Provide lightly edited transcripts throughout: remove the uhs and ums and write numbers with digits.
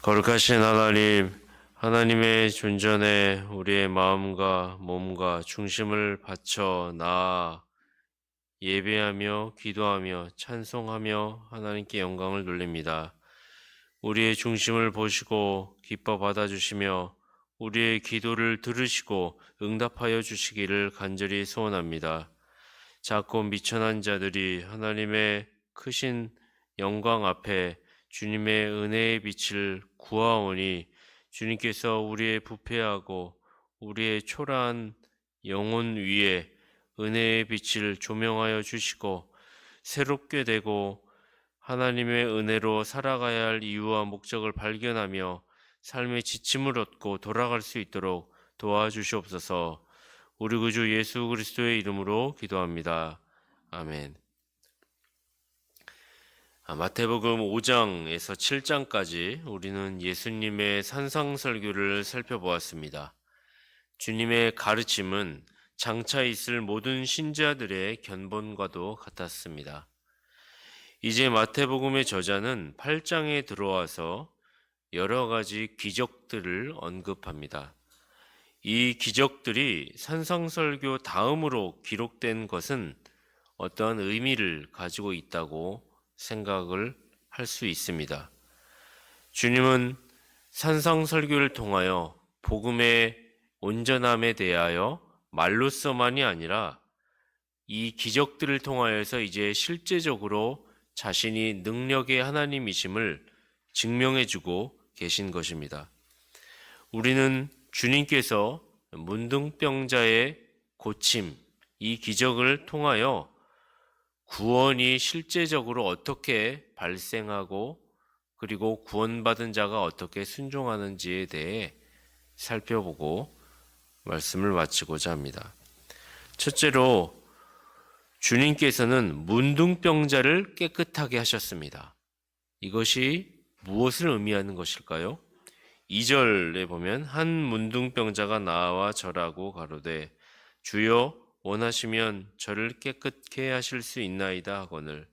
거룩하신 하나님, 하나님의 존전에 우리의 마음과 몸과 중심을 바쳐 나아 예배하며 기도하며 찬송하며 하나님께 영광을 돌립니다. 우리의 중심을 보시고 기뻐 받아주시며 우리의 기도를 들으시고 응답하여 주시기를 간절히 소원합니다. 작고 미천한 자들이 하나님의 크신 영광 앞에 주님의 은혜의 빛을 구하오니 주님께서 우리의 부패하고 우리의 초라한 영혼 위에 은혜의 빛을 조명하여 주시고 새롭게 되고 하나님의 은혜로 살아가야 할 이유와 목적을 발견하며 삶의 지침을 얻고 돌아갈 수 있도록 도와주시옵소서. 우리 구주 예수 그리스도의 이름으로 기도합니다. 아멘. 마태복음 5장에서 7장까지 우리는 예수님의 산상설교를 살펴보았습니다. 주님의 가르침은 장차 있을 모든 신자들의 견본과도 같았습니다. 이제 마태복음의 저자는 8장에 들어와서 여러 가지 기적들을 언급합니다. 이 기적들이 산상설교 다음으로 기록된 것은 어떠한 의미를 가지고 있다고 생각을 할 수 있습니다. 주님은 산상설교를 통하여 복음의 온전함에 대하여 말로서만이 아니라 이 기적들을 통하여서 이제 실제적으로 자신이 능력의 하나님이심을 증명해주고 계신 것입니다. 우리는 주님께서 문둥병자의 고침, 이 기적을 통하여 구원이 실제적으로 어떻게 발생하고 그리고 구원받은 자가 어떻게 순종하는지에 대해 살펴보고 말씀을 마치고자 합니다. 첫째로 주님께서는 문둥병자를 깨끗하게 하셨습니다. 이것이 무엇을 의미하는 것일까요? 2절에 보면 한 문둥병자가 나와 절하고 가로되 주여 원하시면 저를 깨끗게 하실 수 있나이다 하거늘.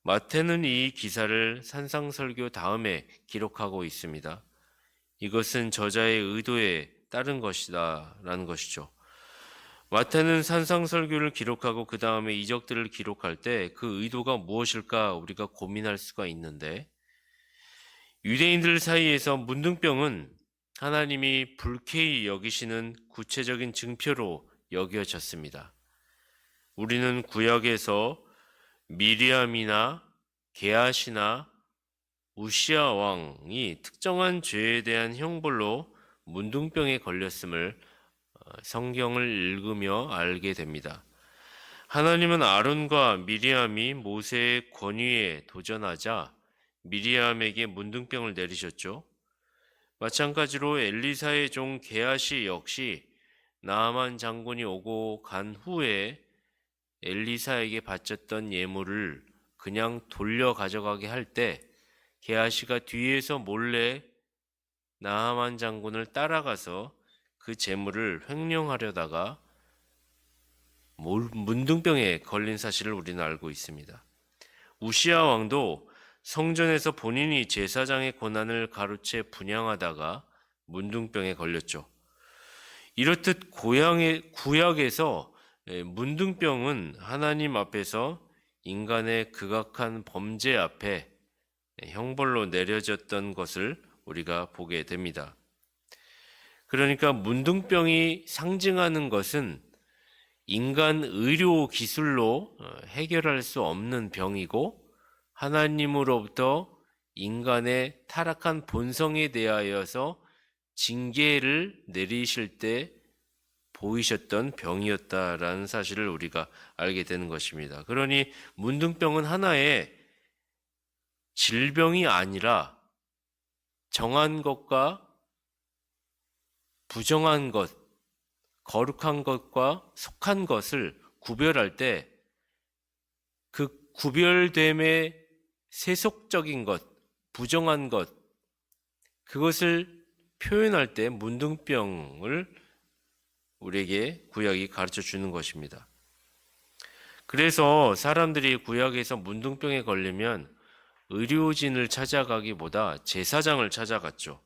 마태는 이 기사를 산상설교 다음에 기록하고 있습니다. 이것은 저자의 의도에 따른 것이다 라는 것이죠. 마태는 산상설교를 기록하고 그 다음에 이적들을 기록할 때 그 의도가 무엇일까 우리가 고민할 수가 있는데, 유대인들 사이에서 문둥병은 하나님이 불쾌히 여기시는 구체적인 증표로 여겨졌습니다. 우리는 구약에서 미리암이나 게하시나 우시아 왕이 특정한 죄에 대한 형벌로 문둥병에 걸렸음을 성경을 읽으며 알게 됩니다. 하나님은 아론과 미리암이 모세의 권위에 도전하자 미리암에게 문둥병을 내리셨죠. 마찬가지로 엘리사의 종 게하시 역시 나아만 장군이 오고 간 후에 엘리사에게 바쳤던 예물을 그냥 돌려 가져가게 할 때 게하시가 뒤에서 몰래 나아만 장군을 따라가서 그 재물을 횡령하려다가 문둥병에 걸린 사실을 우리는 알고 있습니다. 우시아 왕도 성전에서 본인이 제사장의 권한을 가로채 분향하다가 문둥병에 걸렸죠. 이렇듯 구약에서 문둥병은 하나님 앞에서 인간의 극악한 범죄 앞에 형벌로 내려졌던 것을 우리가 보게 됩니다. 그러니까 문둥병이 상징하는 것은 인간 의료 기술로 해결할 수 없는 병이고 하나님으로부터 인간의 타락한 본성에 대하여서 징계를 내리실 때 보이셨던 병이었다라는 사실을 우리가 알게 되는 것입니다. 그러니 문둥병은 하나의 질병이 아니라 정한 것과 부정한 것, 거룩한 것과 속한 것을 구별할 때 그 구별됨의 세속적인 것, 부정한 것, 그것을 표현할 때 문둥병을 우리에게 구약이 가르쳐 주는 것입니다. 그래서 사람들이 구약에서 문둥병에 걸리면 의료진을 찾아가기보다 제사장을 찾아갔죠.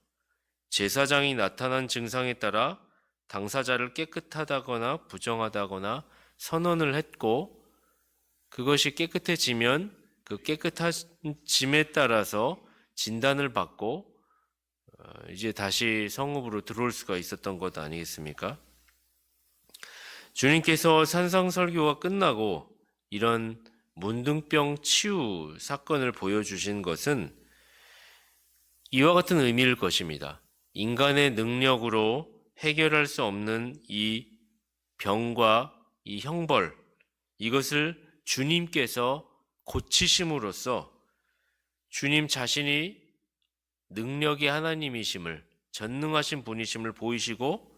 제사장이 나타난 증상에 따라 당사자를 깨끗하다거나 부정하다거나 선언을 했고, 그것이 깨끗해지면 그 깨끗해짐에 따라서 진단을 받고 이제 다시 성읍으로 들어올 수가 있었던 것 아니겠습니까? 주님께서 산상설교가 끝나고 이런 문둥병 치유 사건을 보여주신 것은 이와 같은 의미일 것입니다. 인간의 능력으로 해결할 수 없는 이 병과 이 형벌, 이것을 주님께서 고치심으로써 주님 자신이 능력의 하나님이심을, 전능하신 분이심을 보이시고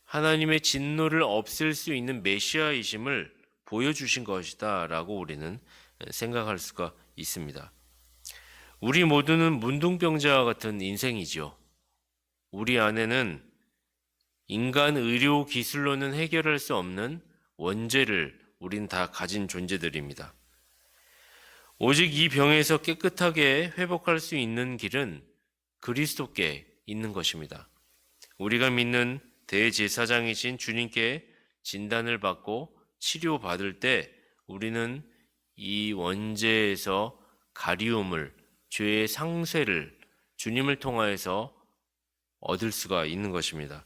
하나님의 진노를 없앨 수 있는 메시아이심을 보여주신 것이다 라고 우리는 생각할 수가 있습니다. 우리 모두는 문둥병자와 같은 인생이죠. 우리 안에는 인간 의료 기술로는 해결할 수 없는 원죄를 우린 다 가진 존재들입니다. 오직 이 병에서 깨끗하게 회복할 수 있는 길은 그리스도께 있는 것입니다. 우리가 믿는 대제사장이신 주님께 진단을 받고 치료받을 때 우리는 이 원죄에서 가리움을, 죄의 상쇄를 주님을 통하여서 얻을 수가 있는 것입니다.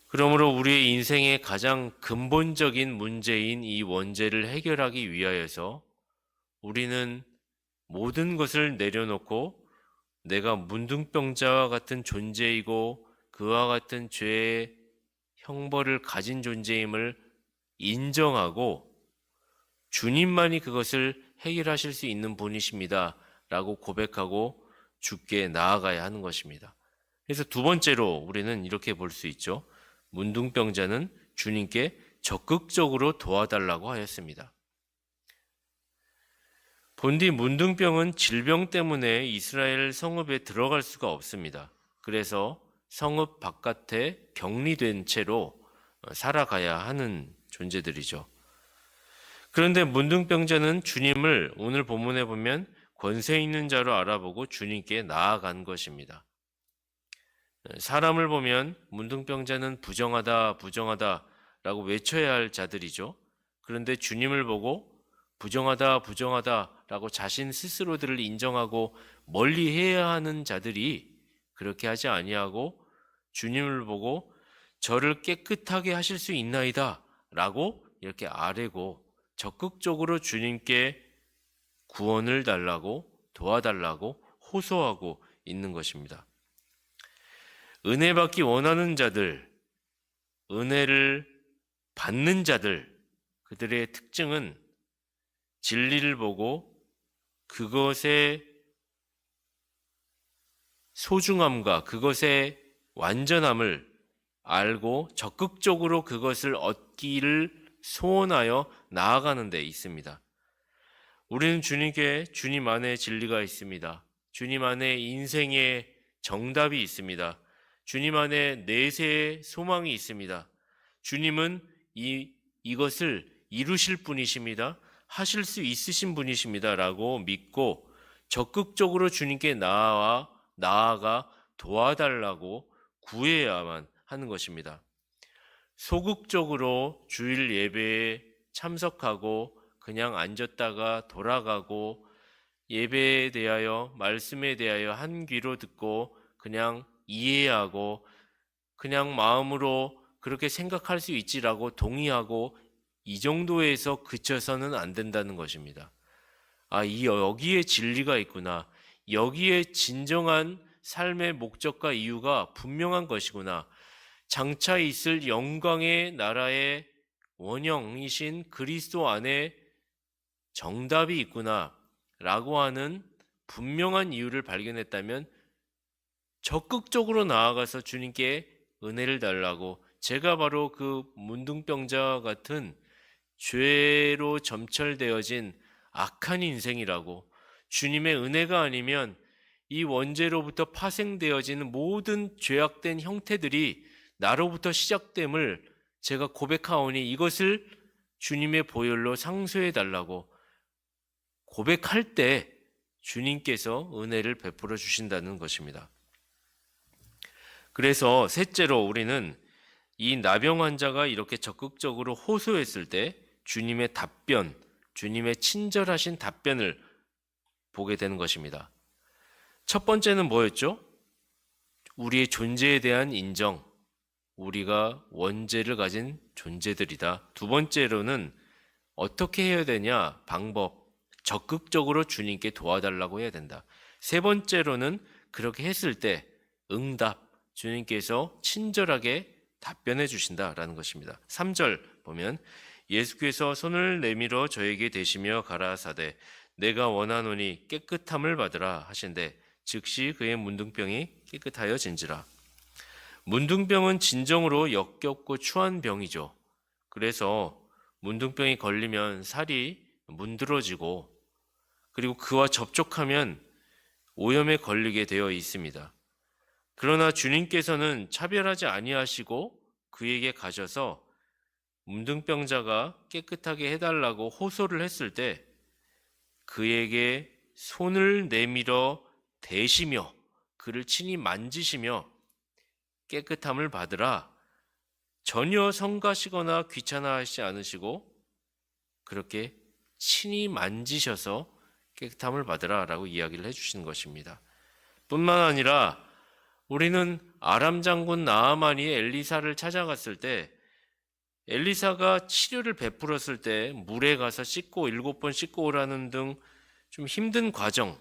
그러므로 우리의 인생의 가장 근본적인 문제인 이 원죄를 해결하기 위하여서 우리는 모든 것을 내려놓고 내가 문둥병자와 같은 존재이고 그와 같은 죄의 형벌을 가진 존재임을 인정하고 주님만이 그것을 해결하실 수 있는 분이십니다 라고 고백하고 주께 나아가야 하는 것입니다. 그래서 두 번째로 우리는 이렇게 볼 수 있죠. 문둥병자는 주님께 적극적으로 도와달라고 하였습니다. 본디 문둥병은 질병 때문에 이스라엘 성읍에 들어갈 수가 없습니다. 그래서 성읍 바깥에 격리된 채로 살아가야 하는 존재들이죠. 그런데 문둥병자는 주님을 오늘 본문에 보면 권세 있는 자로 알아보고 주님께 나아간 것입니다. 사람을 보면 문둥병자는 부정하다, 부정하다 라고 외쳐야 할 자들이죠. 그런데 주님을 보고 부정하다, 부정하다 라고 자신 스스로들을 인정하고 멀리 해야 하는 자들이 그렇게 하지 아니하고 주님을 보고 저를 깨끗하게 하실 수 있나이다 라고 이렇게 아뢰고 적극적으로 주님께 구원을 달라고 도와달라고 호소하고 있는 것입니다. 은혜 받기 원하는 자들, 은혜를 받는 자들, 그들의 특징은 진리를 보고 그것의 소중함과 그것의 완전함을 알고 적극적으로 그것을 얻기를 소원하여 나아가는 데 있습니다. 우리는 주님께 주님 안에 진리가 있습니다. 주님 안에 인생의 정답이 있습니다. 주님 안에 내세의 소망이 있습니다. 주님은 이것을 이루실 분이십니다. 하실 수 있으신 분이십니다. 라고 믿고 적극적으로 주님께 나아가 도와달라고 구해야만 하는 것입니다. 소극적으로 주일 예배에 참석하고 그냥 앉았다가 돌아가고 예배에 대하여 말씀에 대하여 한 귀로 듣고 그냥 이해하고 그냥 마음으로 그렇게 생각할 수 있지라고 동의하고 이 정도에서 그쳐서는 안 된다는 것입니다. 여기에 진리가 있구나. 여기에 진정한 삶의 목적과 이유가 분명한 것이구나. 장차 있을 영광의 나라의 원형이신 그리스도 안에 정답이 있구나 라고 하는 분명한 이유를 발견했다면 적극적으로 나아가서 주님께 은혜를 달라고, 제가 바로 그 문둥병자와 같은 죄로 점철되어진 악한 인생이라고, 주님의 은혜가 아니면 이 원죄로부터 파생되어지는 모든 죄악된 형태들이 나로부터 시작됨을 제가 고백하오니 이것을 주님의 보혈로 상쇄해 달라고 고백할 때 주님께서 은혜를 베풀어 주신다는 것입니다. 그래서 셋째로 우리는 이 나병 환자가 이렇게 적극적으로 호소했을 때 주님의 답변, 주님의 친절하신 답변을 보게 되는 것입니다. 첫 번째는 뭐였죠? 우리의 존재에 대한 인정, 우리가 원죄를 가진 존재들이다. 두 번째로는 어떻게 해야 되냐? 방법, 적극적으로 주님께 도와달라고 해야 된다. 세 번째로는 그렇게 했을 때 응답, 주님께서 친절하게 답변해 주신다라는 것입니다. 3절 보면 예수께서 손을 내밀어 저에게 대시며 가라사대 내가 원하노니 깨끗함을 받으라 하신대 즉시 그의 문둥병이 깨끗하여진지라. 문둥병은 진정으로 역겹고 추한 병이죠. 그래서 문둥병이 걸리면 살이 문드러지고 그리고 그와 접촉하면 오염에 걸리게 되어 있습니다. 그러나 주님께서는 차별하지 아니하시고 그에게 가셔서 문둥병자가 깨끗하게 해달라고 호소를 했을 때 그에게 손을 내밀어 대시며 그를 친히 만지시며 깨끗함을 받으라. 전혀 성가시거나 귀찮아하시지 않으시고 그렇게 친히 만지셔서 깨끗함을 받으라 라고 이야기를 해주시는 것입니다. 뿐만 아니라 우리는 아람 장군 나아만이 엘리사를 찾아갔을 때 엘리사가 치료를 베풀었을 때 물에 가서 씻고 7번 씻고 오라는 등 좀 힘든 과정이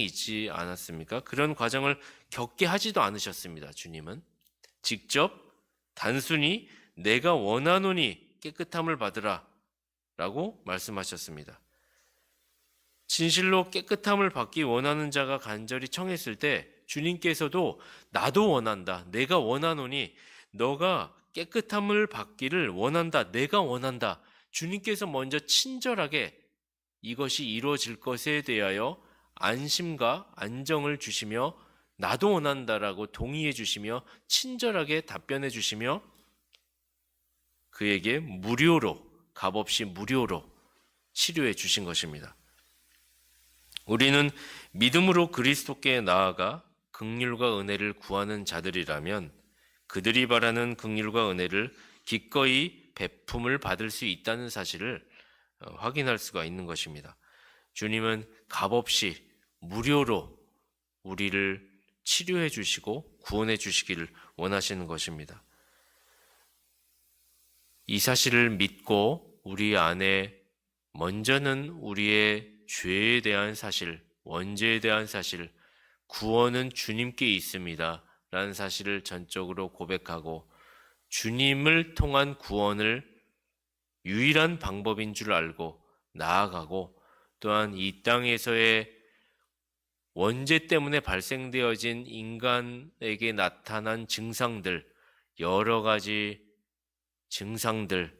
있지 않았습니까? 그런 과정을 겪게 하지도 않으셨습니다. 주님은 직접 단순히 내가 원하노니 깨끗함을 받으라 라고 말씀하셨습니다. 진실로 깨끗함을 받기 원하는 자가 간절히 청했을 때 주님께서도 나도 원한다. 내가 원하노니 너가 깨끗함을 받기를 원한다. 내가 원한다. 주님께서 먼저 친절하게 이것이 이루어질 것에 대하여 안심과 안정을 주시며 나도 원한다라고 동의해 주시며 친절하게 답변해 주시며 그에게 무료로 값없이 무료로 치료해 주신 것입니다. 우리는 믿음으로 그리스도께 나아가 긍휼과 은혜를 구하는 자들이라면 그들이 바라는 긍휼과 은혜를 기꺼이 베품을 받을 수 있다는 사실을 확인할 수가 있는 것입니다. 주님은 값없이 무료로 우리를 치료해 주시고 구원해 주시기를 원하시는 것입니다. 이 사실을 믿고 우리 안에 먼저는 우리의 죄에 대한 사실, 원죄에 대한 사실, 구원은 주님께 있습니다 라는 사실을 전적으로 고백하고 주님을 통한 구원을 유일한 방법인 줄 알고 나아가고 또한 이 땅에서의 원죄 때문에 발생되어진 인간에게 나타난 증상들, 여러 가지 증상들,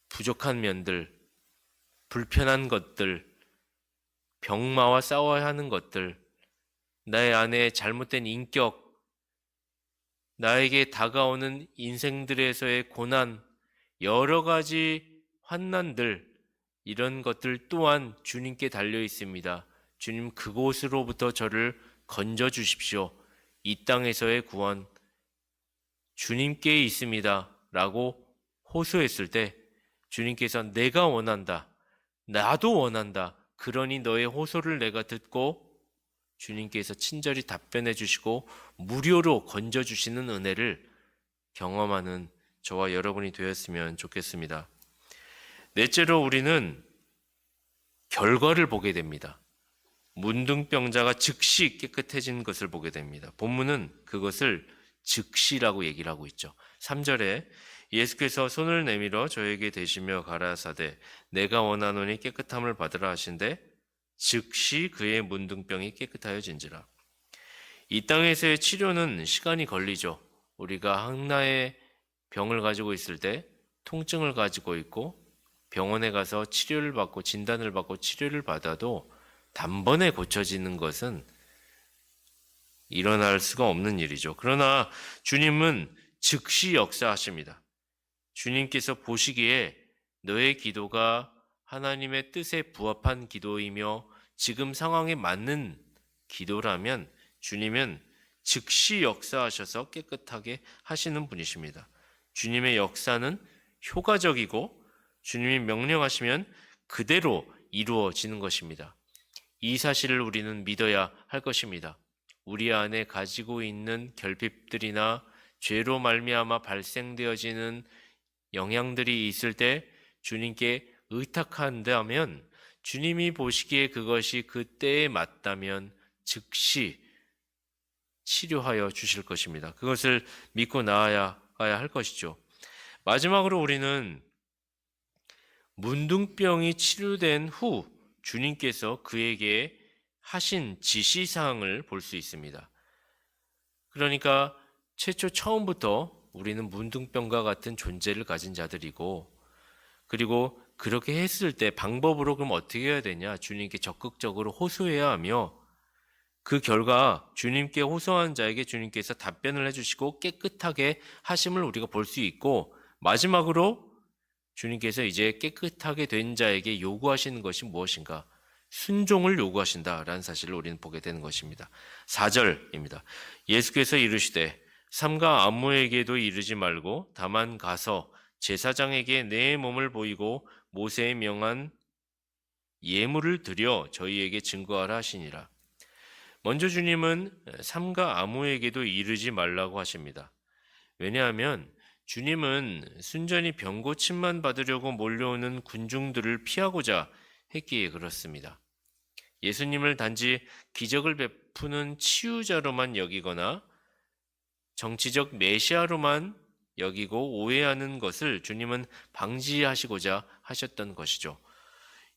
부족한 면들, 불편한 것들, 병마와 싸워야 하는 것들, 나의 안에 잘못된 인격, 나에게 다가오는 인생들에서의 고난, 여러 가지 환난들, 이런 것들 또한 주님께 달려 있습니다. 주님 그곳으로부터 저를 건져 주십시오. 이 땅에서의 구원 주님께 있습니다 라고 호소했을 때 주님께서 내가 원한다, 나도 원한다, 그러니 너의 호소를 내가 듣고 주님께서 친절히 답변해 주시고 무료로 건져 주시는 은혜를 경험하는 저와 여러분이 되었으면 좋겠습니다. 넷째로 우리는 결과를 보게 됩니다. 문둥병자가 즉시 깨끗해진 것을 보게 됩니다. 본문은 그것을 즉시라고 얘기를 하고 있죠. 3절에 예수께서 손을 내밀어 저에게 대시며 가라사대 내가 원하노니 깨끗함을 받으라 하신대 즉시 그의 문둥병이 깨끗하여진지라. 이 땅에서의 치료는 시간이 걸리죠. 우리가 하나의 병을 가지고 있을 때 통증을 가지고 있고 병원에 가서 치료를 받고 진단을 받고 치료를 받아도 단번에 고쳐지는 것은 일어날 수가 없는 일이죠. 그러나 주님은 즉시 역사하십니다. 주님께서 보시기에 너의 기도가 하나님의 뜻에 부합한 기도이며 지금 상황에 맞는 기도라면 주님은 즉시 역사하셔서 깨끗하게 하시는 분이십니다. 주님의 역사는 효과적이고 주님이 명령하시면 그대로 이루어지는 것입니다. 이 사실을 우리는 믿어야 할 것입니다. 우리 안에 가지고 있는 결핍들이나 죄로 말미암아 발생되어지는 영향들이 있을 때 주님께 의탁한다면 주님이 보시기에 그것이 그때에 맞다면 즉시 치료하여 주실 것입니다. 그것을 믿고 나아가야 할 것이죠. 마지막으로 우리는 문둥병이 치료된 후 주님께서 그에게 하신 지시사항을 볼 수 있습니다. 그러니까 처음부터 우리는 문둥병과 같은 존재를 가진 자들이고, 그리고 그렇게 했을 때 방법으로 그럼 어떻게 해야 되냐? 주님께 적극적으로 호소해야 하며, 그 결과 주님께 호소한 자에게 주님께서 답변을 해주시고 깨끗하게 하심을 우리가 볼 수 있고, 마지막으로 주님께서 이제 깨끗하게 된 자에게 요구하시는 것이 무엇인가? 순종을 요구하신다라는 사실을 우리는 보게 되는 것입니다. 4절입니다. 예수께서 이르시되 삼가 아무에게도 이르지 말고 다만 가서 제사장에게 내 몸을 보이고 모세의 명한 예물을 드려 저희에게 증거하라 하시니라. 먼저 주님은 삼가 아무에게도 이르지 말라고 하십니다. 왜냐하면 주님은 순전히 병고침만 받으려고 몰려오는 군중들을 피하고자 했기에 그렇습니다. 예수님을 단지 기적을 베푸는 치유자로만 여기거나 정치적 메시아로만 여기고 오해하는 것을 주님은 방지하시고자 하셨던 것이죠.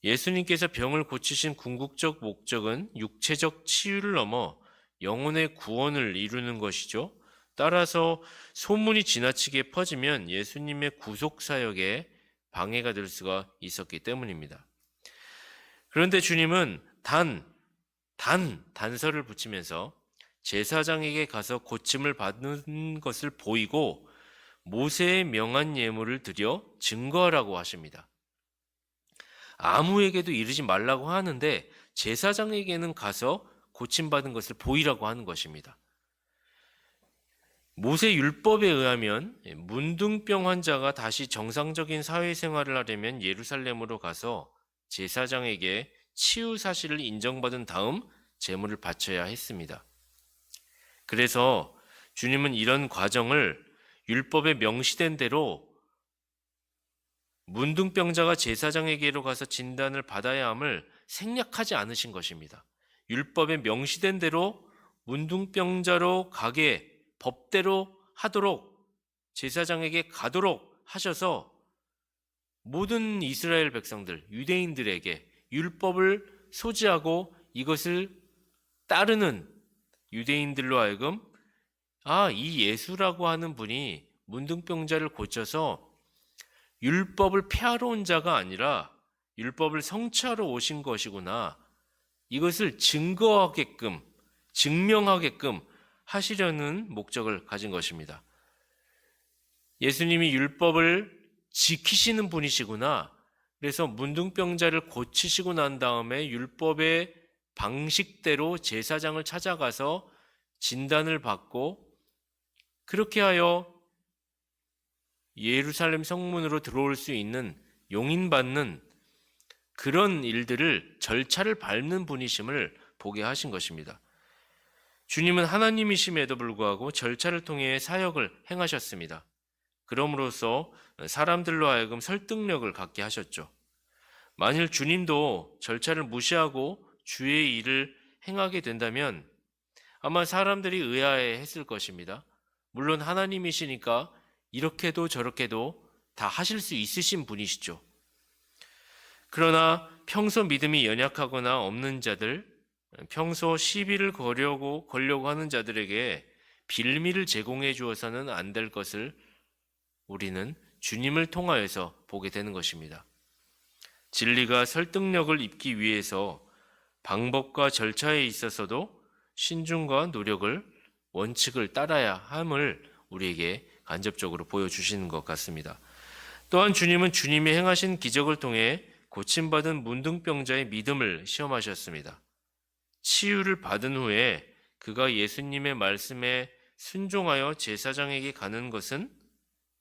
예수님께서 병을 고치신 궁극적 목적은 육체적 치유를 넘어 영혼의 구원을 이루는 것이죠. 따라서 소문이 지나치게 퍼지면 예수님의 구속사역에 방해가 될 수가 있었기 때문입니다. 그런데 주님은 단서를 붙이면서 제사장에게 가서 고침을 받는 것을 보이고 모세의 명한 예물을 드려 증거하라고 하십니다. 아무에게도 이르지 말라고 하는데 제사장에게는 가서 고침받은 것을 보이라고 하는 것입니다. 모세 율법에 의하면 문둥병 환자가 다시 정상적인 사회생활을 하려면 예루살렘으로 가서 제사장에게 치유 사실을 인정받은 다음 제물을 바쳐야 했습니다. 그래서 주님은 이런 과정을 율법에 명시된 대로 문둥병자가 제사장에게로 가서 진단을 받아야 함을 생략하지 않으신 것입니다. 율법에 명시된 대로 문둥병자로 가게 법대로 하도록 제사장에게 가도록 하셔서 모든 이스라엘 백성들, 유대인들에게 율법을 소지하고 이것을 따르는 유대인들로 하여금 이 예수라고 하는 분이 문둥병자를 고쳐서 율법을 폐하러 온 자가 아니라 율법을 성취하러 오신 것이구나. 이것을 증명하게끔 하시려는 목적을 가진 것입니다. 예수님이 율법을 지키시는 분이시구나. 그래서 문둥병자를 고치시고 난 다음에 율법의 방식대로 제사장을 찾아가서 진단을 받고 그렇게 하여 예루살렘 성문으로 들어올 수 있는 용인받는 그런 일들을 절차를 밟는 분이심을 보게 하신 것입니다. 주님은 하나님이심에도 불구하고 절차를 통해 사역을 행하셨습니다. 그럼으로써 사람들로 하여금 설득력을 갖게 하셨죠. 만일 주님도 절차를 무시하고 주의 일을 행하게 된다면 아마 사람들이 의아해했을 것입니다. 물론 하나님이시니까 이렇게도 저렇게도 다 하실 수 있으신 분이시죠. 그러나 평소 믿음이 연약하거나 없는 자들, 평소 시비를 걸려고 하는 자들에게 빌미를 제공해 주어서는 안 될 것을 우리는 주님을 통하여서 보게 되는 것입니다. 진리가 설득력을 입기 위해서 방법과 절차에 있어서도 신중과 노력을 원칙을 따라야 함을 우리에게 간접적으로 보여주시는 것 같습니다. 또한 주님은 주님이 행하신 기적을 통해 고침받은 문둥병자의 믿음을 시험하셨습니다. 치유를 받은 후에 그가 예수님의 말씀에 순종하여 제사장에게 가는 것은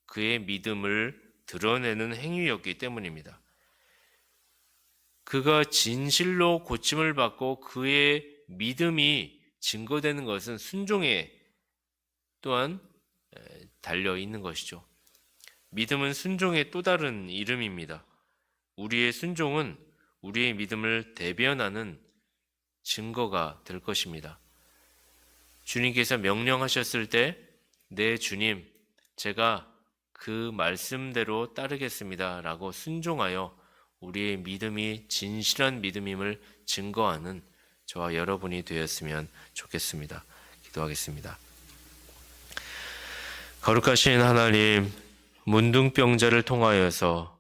그의 믿음을 드러내는 행위였기 때문입니다. 그가 진실로 고침을 받고 그의 믿음이 증거되는 것은 순종에 또한 달려 있는 것이죠. 믿음은 순종의 또 다른 이름입니다. 우리의 순종은 우리의 믿음을 대변하는 증거가 될 것입니다. 주님께서 명령하셨을 때, 네, 주님, 제가 그 말씀대로 따르겠습니다 라고 순종하여 우리의 믿음이 진실한 믿음임을 증거하는 저와 여러분이 되었으면 좋겠습니다. 기도하겠습니다. 거룩하신 하나님, 문둥병자를 통하여서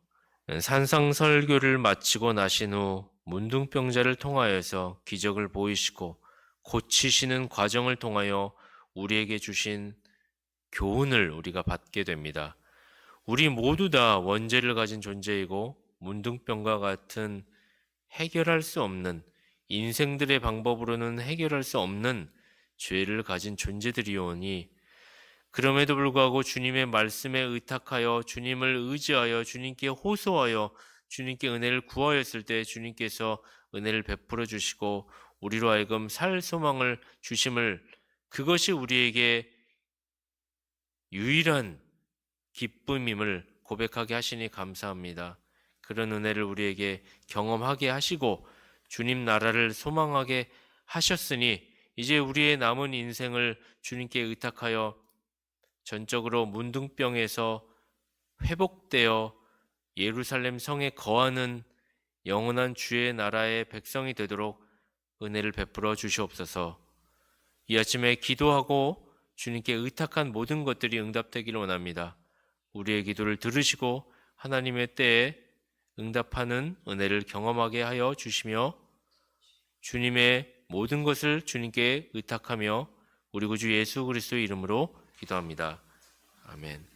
산상설교를 마치고 나신 후 문둥병자를 통하여서 기적을 보이시고 고치시는 과정을 통하여 우리에게 주신 교훈을 우리가 받게 됩니다. 우리 모두 다 원죄를 가진 존재이고 문둥병과 같은 해결할 수 없는, 인생들의 방법으로는 해결할 수 없는 죄를 가진 존재들이오니, 그럼에도 불구하고 주님의 말씀에 의탁하여 주님을 의지하여 주님께 호소하여 주님께 은혜를 구하였을 때 주님께서 은혜를 베풀어 주시고 우리로 하여금 살 소망을 주심을, 그것이 우리에게 유일한 기쁨임을 고백하게 하시니 감사합니다. 그런 은혜를 우리에게 경험하게 하시고 주님 나라를 소망하게 하셨으니 이제 우리의 남은 인생을 주님께 의탁하여 전적으로 문둥병에서 회복되어 예루살렘 성에 거하는 영원한 주의 나라의 백성이 되도록 은혜를 베풀어 주시옵소서. 이 아침에 기도하고 주님께 의탁한 모든 것들이 응답되기를 원합니다. 우리의 기도를 들으시고 하나님의 때에 응답하는 은혜를 경험하게 하여 주시며 주님의 모든 것을 주님께 의탁하며 우리 구주 예수 그리스도의 이름으로 기도합니다. 아멘.